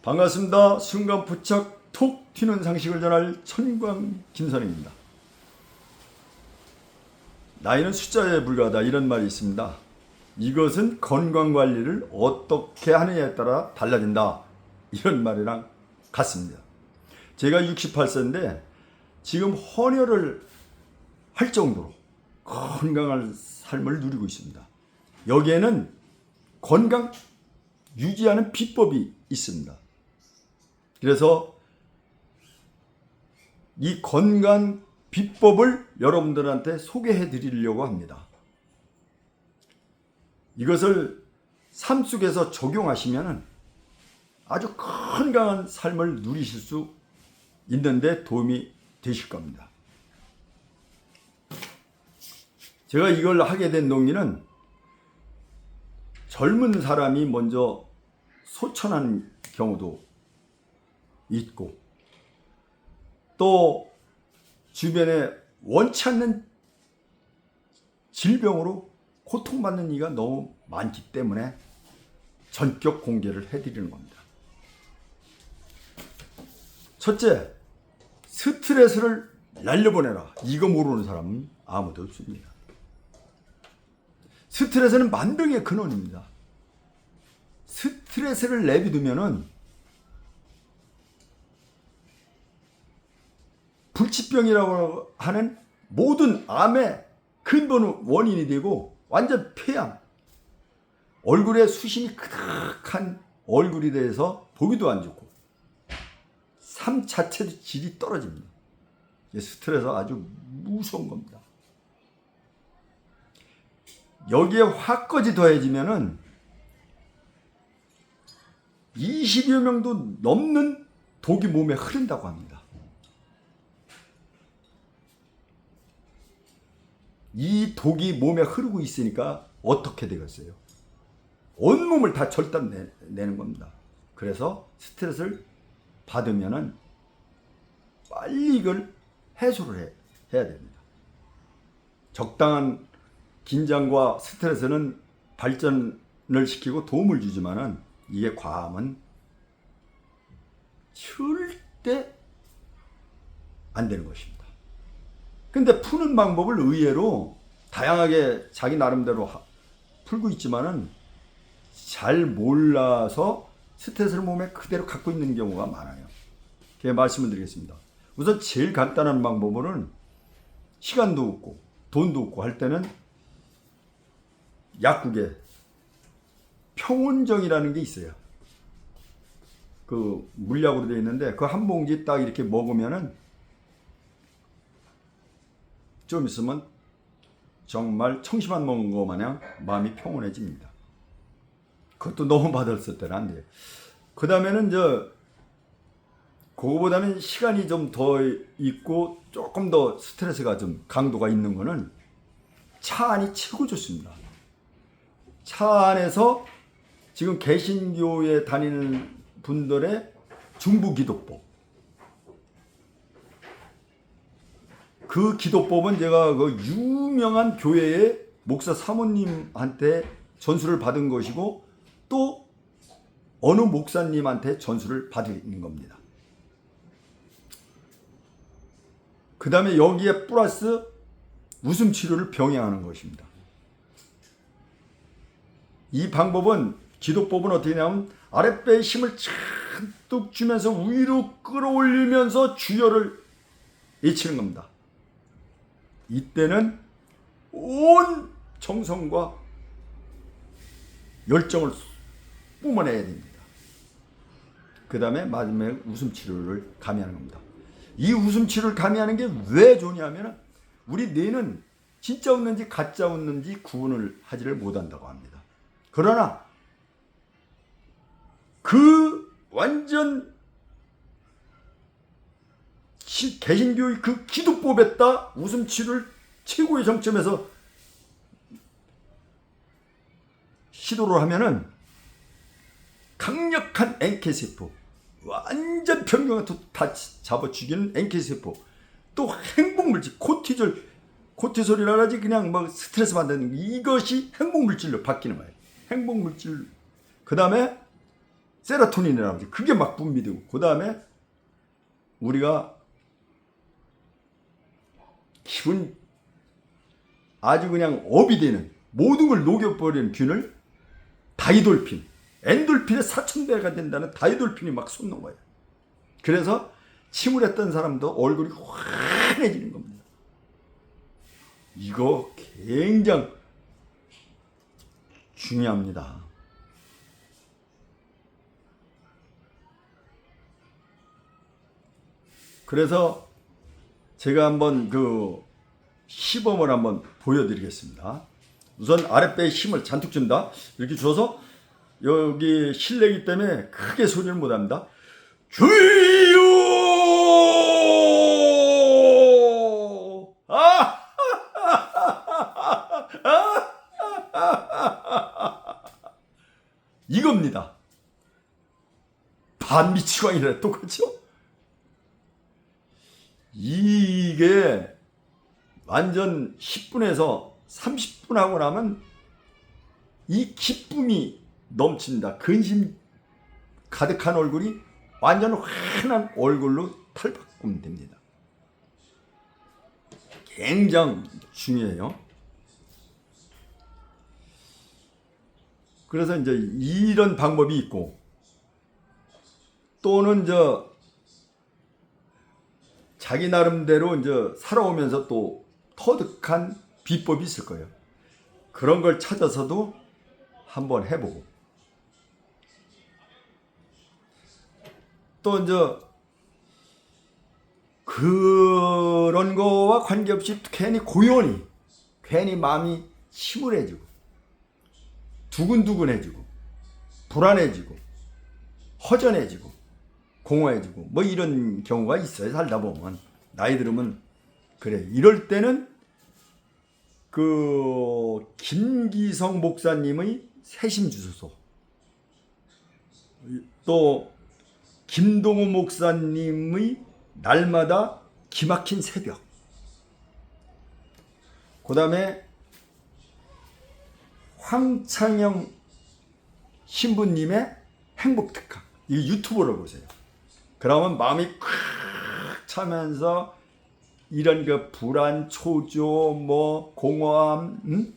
반갑습니다. 순간 부착 톡 튀는 상식을 전할 천광 김선영입니다. 나이는 숫자에 불과하다 이런 말이 있습니다. 이것은 건강관리를 어떻게 하느냐에 따라 달라진다 이런 말이랑 같습니다. 제가 68세인데 지금 헌혈을 할 정도로 건강한 삶을 누리고 있습니다. 여기에는 건강 유지하는 비법이 있습니다. 그래서 이 건강 비법을 여러분들한테 소개해 드리려고 합니다. 이것을 삶 속에서 적용하시면 아주 건강한 삶을 누리실 수 있는데 도움이 되실 겁니다. 제가 이걸 하게 된 동기는 젊은 사람이 먼저 소천한 경우도 있고 또 주변에 원치 않는 질병으로 고통받는 이가 너무 많기 때문에 전격 공개를 해드리는 겁니다. 첫째, 스트레스를 날려보내라. 이거 모르는 사람은 아무도 없습니다. 스트레스는 만병의 근원입니다. 스트레스를 내비두면은 불치병이라고 하는 모든 암의 근본 원인이 되고 완전 폐암, 얼굴에 수심이 크득한 얼굴이 돼서 보기도 안 좋고 삶 자체도 질이 떨어집니다. 스트레스 아주 무서운 겁니다. 여기에 화까지 더해지면은 20여 명도 넘는 독이 몸에 흐른다고 합니다. 이 독이 몸에 흐르고 있으니까 어떻게 되겠어요? 온몸을 다 절단내는 겁니다. 그래서 스트레스를 받으면은 빨리 이걸 해소를 해야 됩니다. 적당한 긴장과 스트레스는 발전을 시키고 도움을 주지만은 이게 과하면 절대 안 되는 것입니다. 근데 푸는 방법을 의외로 다양하게 자기 나름대로 풀고 있지만은 잘 몰라서 스트레스를 몸에 그대로 갖고 있는 경우가 많아요. 그래서 말씀을 드리겠습니다. 우선 제일 간단한 방법은 시간도 없고 돈도 없고 할 때는 약국에 평온정이라는 게 있어요. 그 물약으로 되어 있는데 그 한 봉지 딱 이렇게 먹으면은 좀 있으면 정말 청심환 먹은 것 마냥 마음이 평온해집니다. 그것도 너무 받았을 때는 안 돼요. 그 다음에는 그거보다는 시간이 좀 더 있고 조금 더 스트레스가 좀 강도가 있는 거는 차 안이 최고 좋습니다. 차 안에서 지금 개신교에 다니는 분들의 중부기도법. 그 기도법은 제가 그 유명한 교회의 목사 사모님한테 전수를 받은 것이고 또 어느 목사님한테 전수를 받은 겁니다. 그 다음에 여기에 플러스 웃음 치료를 병행하는 것입니다. 이 방법은 기도법은 어떻게 하냐면 아랫배에 힘을 잔뜩 주면서 위로 끌어올리면서 주여를 외치는 겁니다. 이때는 온 정성과 열정을 뿜어내야 됩니다. 그 다음에 마지막에 웃음 치료를 가미하는 겁니다. 이 웃음 치료를 가미하는 게 왜 좋냐면 우리 뇌는 진짜 웃는지 가짜 웃는지 구분을 하지를 못한다고 합니다. 그러나 그 완전 개신교의 그 기도법에다 웃음 치료를 최고의 정점에서 시도를 하면은 강력한 NK세포, 완전 병경을 다 잡아 죽이는 NK세포, 또 행복물질, 코티솔이라 하지 그냥 막 스트레스 받는 이것이 행복물질로 바뀌는 거예요. 행복물질. 그 다음에 세로토닌이라고 하죠. 그게 막 분비되고, 그 다음에 우리가 기분 아주 그냥 업이 되는, 모든 걸 녹여버리는 균을 다이돌핀, 엔돌핀의 4,000배가 된다는 다이돌핀이 막 솟는 거예요. 그래서 침울했던 사람도 얼굴이 환해지는 겁니다. 이거 굉장히 중요합니다. 그래서 제가 한번 그 시범을 한번 보여드리겠습니다. 우선 아랫배에 힘을 잔뜩 준다. 이렇게 줘서 여기 실내기 때문에 크게 소리를 못합니다. 주여! 이겁니다. 반미치광이라 똑같죠? 이게 완전 10분에서 30분 하고 나면 이 기쁨이 넘친다. 근심 가득한 얼굴이 완전 환한 얼굴로 탈바꿈 됩니다. 굉장히 중요해요. 그래서 이제 이런 방법이 있고, 또는 자기 나름대로 이제 살아오면서 또 터득한 비법이 있을 거예요. 그런 걸 찾아서도 한번 해보고, 또 이제 그런 거와 관계없이 괜히 고요히, 괜히 마음이 침울해지고 두근두근해지고 불안해지고 허전해지고 공허해지고 뭐 이런 경우가 있어요. 살다 보면 나이 들으면 그래. 이럴 때는 그 김기성 목사님의 새심주소서, 또 김동우 목사님의 날마다 기막힌 새벽, 그 다음에 황창영 신부님의 행복특강, 이 유튜브로 보세요. 그러면 마음이 콱 차면서 이런 그 불안, 초조, 뭐 공허함,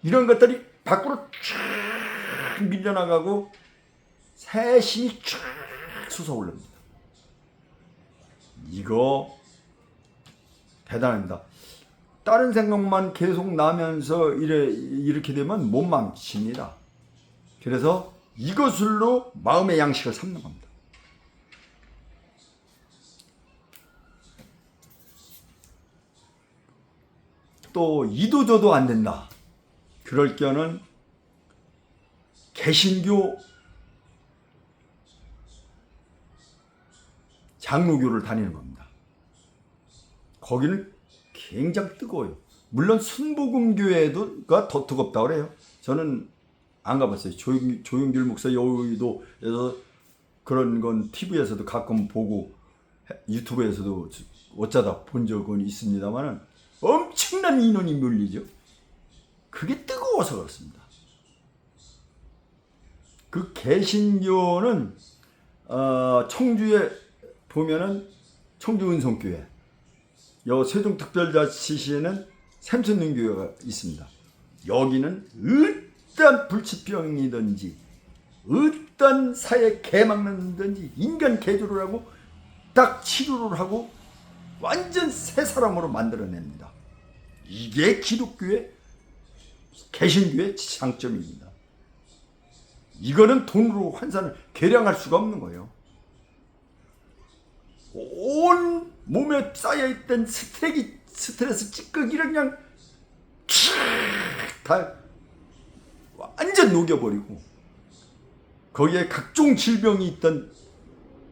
이런 것들이 밖으로 쫙 밀려나가고 새 힘이 쫙 솟아오릅니다. 이거 대단합니다. 다른 생각만 계속 나면서 이렇게 되면 못 맘칩니다. 그래서 이것으로 마음의 양식을 삼는 겁니다. 또 이도저도 안 된다. 그럴 경우는 개신교 장로교를 다니는 겁니다. 거기는 굉장히 뜨거워요. 물론 순복음교회가 더 뜨겁다고 그래요. 저는 안 가봤어요. 조용길 목사 여의도에서 그런 건 TV에서도 가끔 보고 유튜브에서도 어쩌다 본 적은 있습니다만 엄청난 인원이 몰리죠. 그게 뜨거워서 그렇습니다. 그 개신교는 청주에 보면은 청주 은성교회, 여 세종특별자치시에는 샘천능교회가 있습니다. 여기는 어떤 불치병이든지 어떤 사회 개막는든지 인간 개조를 하고 딱 치료를 하고 완전 새 사람으로 만들어냅니다. 이게 기독교의 개신교의 장점입니다. 이거는 돈으로 환산을 계량할 수가 없는 거예요. 온 몸에 쌓여있던 스트레스 찌꺼기를 그냥 다 완전 녹여버리고, 거기에 각종 질병이 있던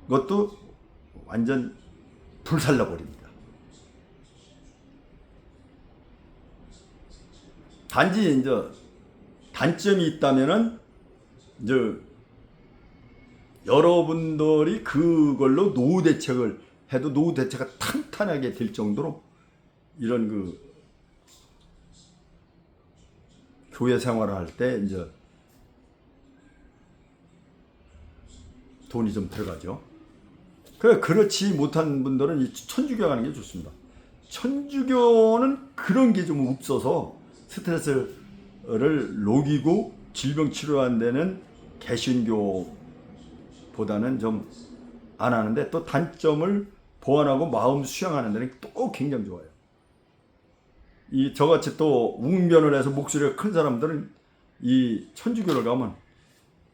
것도 완전 불살라버립니다. 단지 이제 단점이 있다면은 이제 여러분들이 그걸로 노후 대책을 해도 노후 대책가 탄탄하게 될 정도로 이런 그 교회 생활을 할 때 이제 돈이 좀 들어가죠. 그렇지 못한 분들은 이 천주교 가는 게 좋습니다. 천주교는 그런 게 좀 없어서 스트레스를 녹이고 질병 치료하는 데는 개신교보다는 좀 안 하는데, 또 단점을 보완하고 마음 수양하는 데는 또 굉장히 좋아요. 저같이 또 웅변을 해서 목소리가 큰 사람들은 이 천주교를 가면,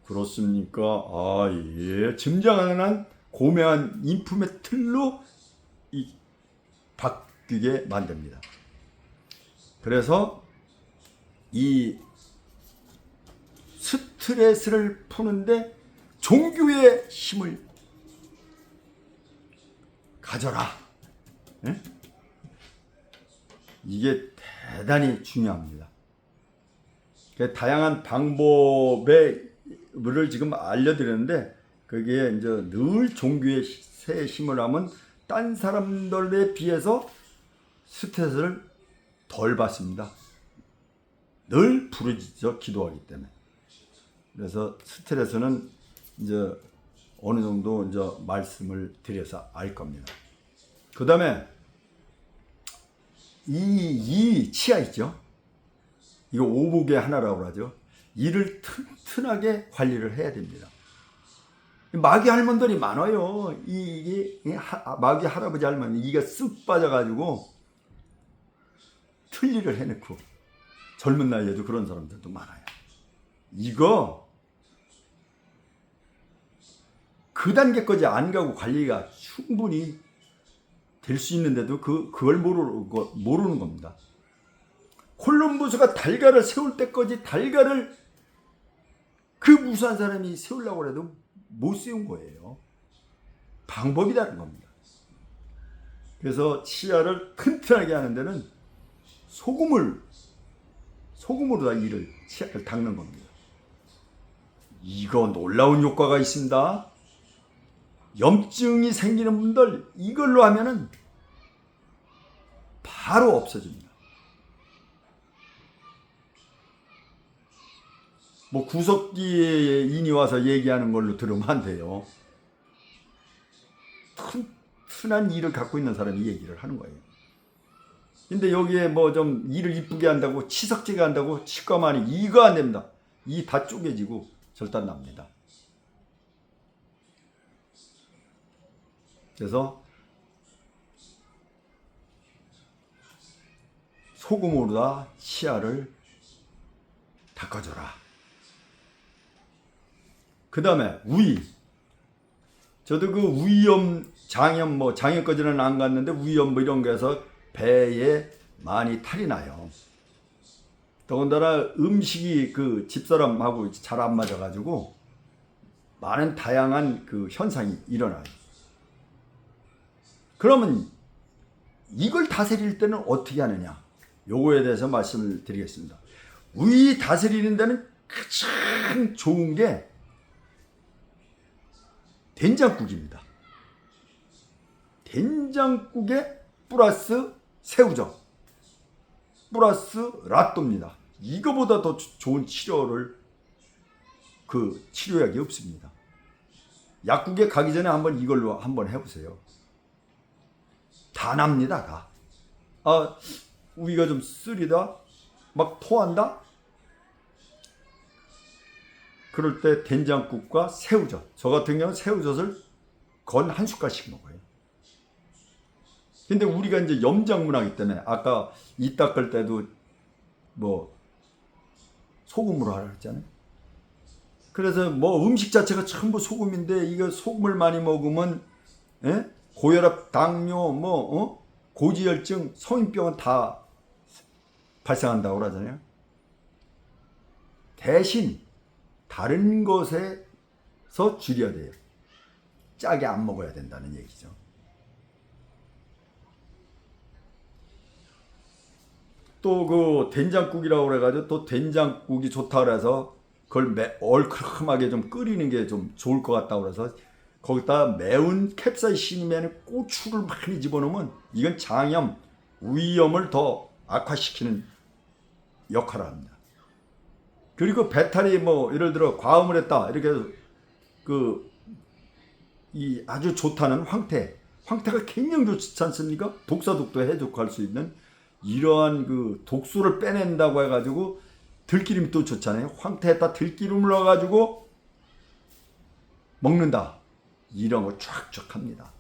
그렇습니까? 아, 예. 짐작하는 한 고매한 인품의 틀로 바뀌게 만듭니다. 그래서 이 스트레스를 푸는데 종교의 힘을 가져라. 네? 이게 대단히 중요합니다. 다양한 방법을 지금 알려드렸는데, 그게 이제 늘 종교의 새 힘을 하면 딴 사람들에 비해서 스트레스를 덜 받습니다. 늘 부르짖어 기도하기 때문에. 그래서 스트레스는 이제 어느 정도 이제 말씀을 드려서 알 겁니다. 그 다음에 이 치아 있죠? 이거 오복의 하나라고 하죠. 이를 튼튼하게 관리를 해야 됩니다. 마귀 할머니들이 많아요. 마귀 할아버지 할머니 이가 쓱 빠져가지고 틀니를 해놓고 젊은 나이에도 그런 사람들도 많아요. 이거 그 단계까지 안 가고 관리가 충분히 될 수 있는데도 그걸 모르는 겁니다. 콜럼버스가 달걀을 세울 때까지 달걀을 그 무수한 사람이 세우려고 해도 못 세운 거예요. 방법이 다른 겁니다. 그래서 치아를 튼튼하게 하는 데는 소금으로 다 치아를 닦는 겁니다. 이거 놀라운 효과가 있습니다. 염증이 생기는 분들 이걸로 하면은 바로 없어집니다. 뭐 구석기에 인이 와서 얘기하는 걸로 들으면 안 돼요. 튼튼한 이를 갖고 있는 사람이 얘기를 하는 거예요. 근데 여기에 뭐 좀 이를 이쁘게 한다고 치석지게 한다고 치과만이 이거 안 됩니다. 이 다 쪼개지고 절단 납니다. 그래서 소금으로 다 치아를 닦아줘라. 그 다음에 우이. 저도 그 우이염, 장염, 장염까지는 안 갔는데 우이염 이런 거에서 배에 많이 탈이 나요. 더군다나 음식이 그 집사람하고 잘 안 맞아가지고 많은 다양한 그 현상이 일어나요. 그러면 이걸 다스릴 때는 어떻게 하느냐? 요거에 대해서 말씀을 드리겠습니다. 위 다스리는 데는 가장 좋은 게 된장국입니다. 된장국에 플러스 새우젓, 플러스 라또입니다. 이거보다 더 좋은 치료약이 없습니다. 약국에 가기 전에 한번 이걸로 한번 해보세요. 다 납니다, 다. 아, 우리가 좀 쓰리다? 막 토한다? 그럴 때 된장국과 새우젓. 저 같은 경우는 새우젓을 건 한 숟갈씩 먹어요. 근데 우리가 이제 염장문화이기 때문에 아까 이 닦을 때도 뭐 소금으로 하라 했잖아요. 그래서 뭐 음식 자체가 전부 소금인데 이거 소금을 많이 먹으면 고혈압, 당뇨, 고지혈증, 성인병은 다 발생한다고 그러잖아요. 대신 다른 것에서 줄여야 돼요. 짜게 안 먹어야 된다는 얘기죠. 또 그 된장국이라고 그래가지고 또 된장국이 좋다 그래서 그걸 얼큰하게 좀 끓이는 게 좀 좋을 것 같다고 그래서 거기다 매운 캡사이신이면 고추를 많이 집어넣으면 이건 장염, 위염을 더 악화시키는 역할을 합니다. 그리고 배탈이 뭐 예를 들어 과음을 했다 이렇게 해서 그 이 아주 좋다는 황태가 굉장히 좋지 않습니까? 독사독도 해독할 수 있는 이러한 그 독소를 빼낸다고 해가지고 들기름이 또 좋잖아요. 황태에다 들기름을 넣어가지고 먹는다. 이런 거 쫙쫙 합니다.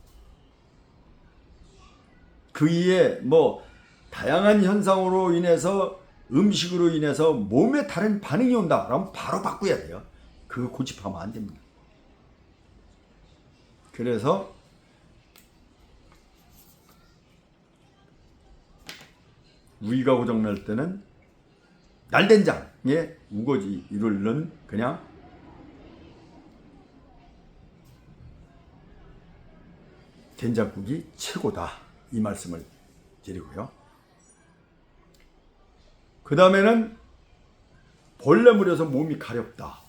그 이에 뭐 다양한 현상으로 인해서 음식으로 인해서 몸에 다른 반응이 온다. 그러면 바로 바꿔야 돼요. 그거 고집하면 안 됩니다. 그래서 위가 고장날 때는 날된장에 우거지를 넣은 그냥 된장국이 최고다. 이 말씀을 드리고요. 그 다음에는 벌레 물려서 몸이 가렵다.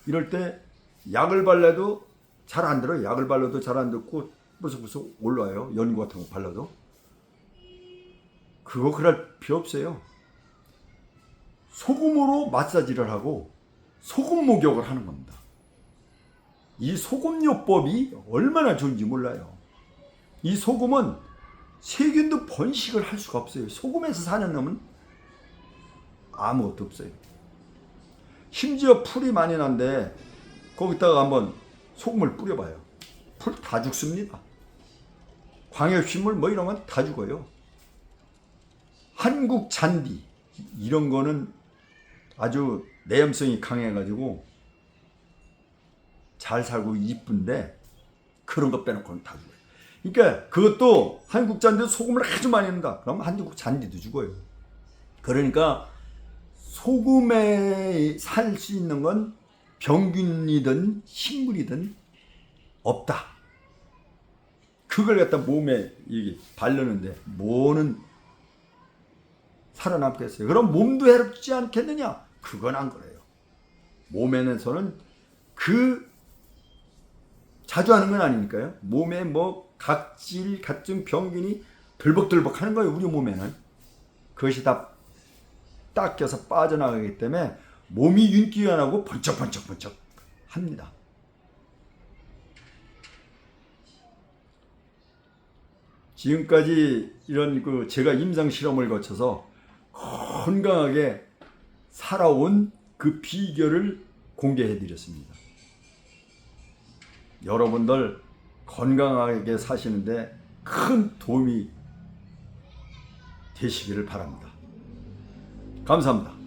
이럴 때 약을 발라도 잘 안 들어요. 약을 발라도 잘 안 듣고 부스부스 올라와요. 연고 같은 거 발라도. 그거 그럴 필요 없어요. 소금으로 마사지를 하고 소금 목욕을 하는 겁니다. 이 소금요법이 얼마나 좋은지 몰라요. 이 소금은 세균도 번식을 할 수가 없어요. 소금에서 사는 놈은 아무것도 없어요. 심지어 풀이 많이 난데 거기다가 한번 소금을 뿌려봐요. 풀 다 죽습니다. 광역식물 뭐 이런 건 다 죽어요. 한국 잔디 이런 거는 아주 내염성이 강해가지고 잘 살고 이쁜데 그런 거 빼놓고는 다 죽어요. 그러니까 그것도 한국 잔디도 소금을 아주 많이 넣는다. 그럼 한국 잔디도 죽어요. 그러니까 소금에 살 수 있는 건 병균이든 식물이든 없다. 그걸 갖다 몸에 이게 바르는데 뭐는 살아남겠어요. 그럼 몸도 해롭지 않겠느냐? 그건 안 그래요. 몸에서는 자주 하는 건 아니니까요. 몸에 뭐 각질, 각종 병균이 들벅들벅 하는 거예요. 우리 몸에는. 그것이 다 닦여서 빠져나가기 때문에 몸이 윤기가 번쩍번쩍 합니다. 지금까지 이런 제가 임상 실험을 거쳐서 건강하게 살아온 그 비결을 공개해 드렸습니다. 여러분들 건강하게 사시는데 큰 도움이 되시기를 바랍니다. 감사합니다.